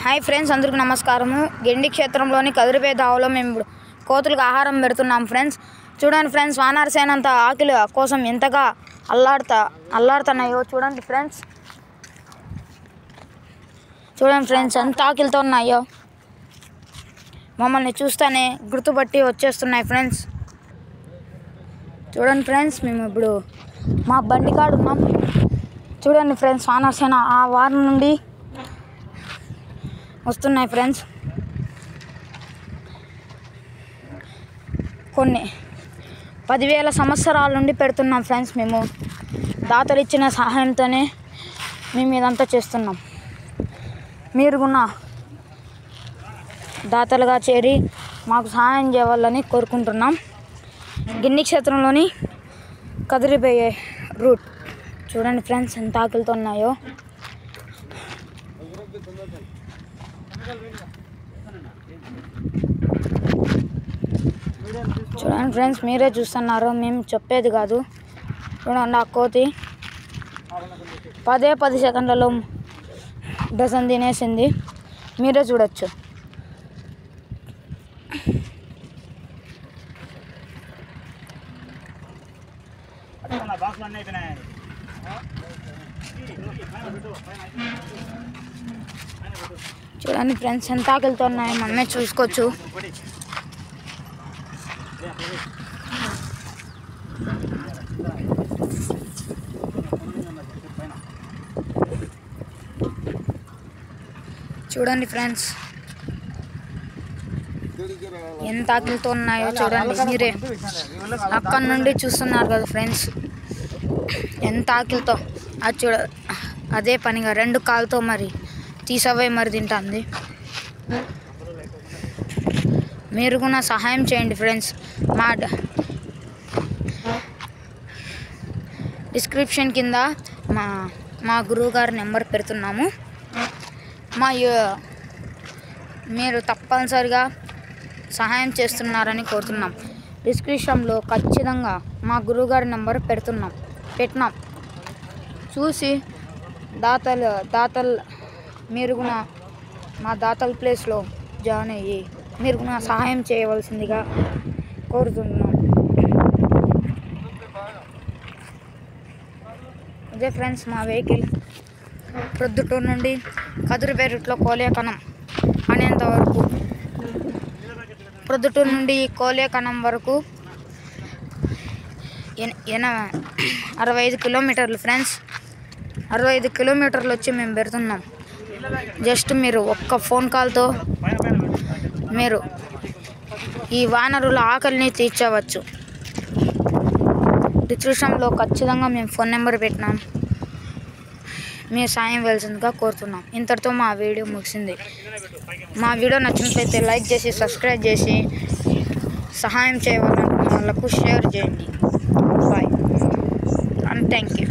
Hi friends, అందరికీ నమస్కారము. గెండి క్షేత్రంలోని కదిరిపే దావలో మేము ఇప్పుడు కోతులకు ఆహారం పెడుతున్నాం ఫ్రెండ్స్. చూడండి ఫ్రెండ్స్, వానరసేన అంతా ఆకలి కోసం ఎంతగా అల్లాడుతున్నాయో చూడండి ఫ్రెండ్స్. ఎంత ఆకలితో ఉన్నాయో మమ్మల్ని చూస్తేనే గుర్తుపట్టి వచ్చేస్తున్నాయి ఫ్రెండ్స్. చూడండి ఫ్రెండ్స్, మేము ఇప్పుడు మా బండి కాడ ఉన్నాం. చూడండి ఫ్రెండ్స్, వానరసేన ఆ వారం నుండి వస్తున్నాయి ఫ్రెండ్స్. కొన్ని 10,000 సంవత్సరాల నుండి పెడుతున్నాం ఫ్రెండ్స్. మేము దాతలు ఇచ్చిన సహాయంతోనే మేము ఇదంతా చేస్తున్నాం. మీరు కూడా దాతలుగా చేరి మాకు సహాయం చేయాలని కోరుకుంటున్నాం. గిన్ని క్షేత్రంలోని కదిరిపోయే రూట్ చూడండి ఫ్రెండ్స్, ఎంత ఆకలితో ఉన్నాయో. చూడండి ఫ్రెండ్స్, మీరే చూస్తున్నారు, మేము చెప్పేది కాదు. చూడండి, ఆ కోతి 10 సెకండ్లలో డజన్ తినేసింది, మీరే చూడొచ్చు. చూడండి ఫ్రెండ్స్, ఎంత ఆకలితో ఉన్నాయో మనమే చూసుకోవచ్చు. చూడండి ఫ్రెండ్స్, ఎంత ఆకలితో ఉన్నాయో చూడండి, మీరే అక్కడ నుండి చూస్తున్నారు కదా ఫ్రెండ్స్. ఎంత ఆకలితో అది అదే పనిగా 2 కాళ్ళతో మరి తీసవే మరి తింటుంది. మీరు కూడా సహాయం చేయండి ఫ్రెండ్స్. మా డిస్క్రిప్షన్ కింద మా గురువుగారి నెంబర్ పెడుతున్నాము. మీరు తప్పనిసరిగా సహాయం చేస్తున్నారని కోరుతున్నాం. డిస్క్రిప్షన్లో ఖచ్చితంగా మా గురువుగారి నెంబర్ పెట్టినాం. చూసి దాతలు మీరు కూడా మా దాతల ప్లేస్లో జాయిన్ అయ్యి మీరు కూడా సహాయం చేయవలసిందిగా కోరుతున్నాం. అదే ఫ్రెండ్స్, మా వెహికల్ ప్రొద్దుటూరు నుండి కదిరిపే రూట్లో కోలేకనం అనేంత వరకు, ప్రొద్దుటూరు నుండి కోలేకనం వరకు 65 కిలోమీటర్లు ఫ్రెండ్స్. 65 కిలోమీటర్లు వచ్చి మేము పెడుతున్నాం. జస్ట్ మీరు ఒక్క ఫోన్ కాల్తో మీరు ఈ వానరుల ఆకలిని తీర్చవచ్చు. డిస్క్రిప్షన్లో ఖచ్చితంగా మేము ఫోన్ నెంబర్ పెట్టినాం. మీరు సాయం వేయాల్సిందిగా కోరుతున్నాం. ఇంతటితో మా వీడియో ముగిసింది. మా వీడియో నచ్చినట్లయితే లైక్ చేసి సబ్స్క్రైబ్ చేసి సహాయం చేయవాలనుకున్న వాళ్ళకు షేర్ చేయండి. Bye and thank you.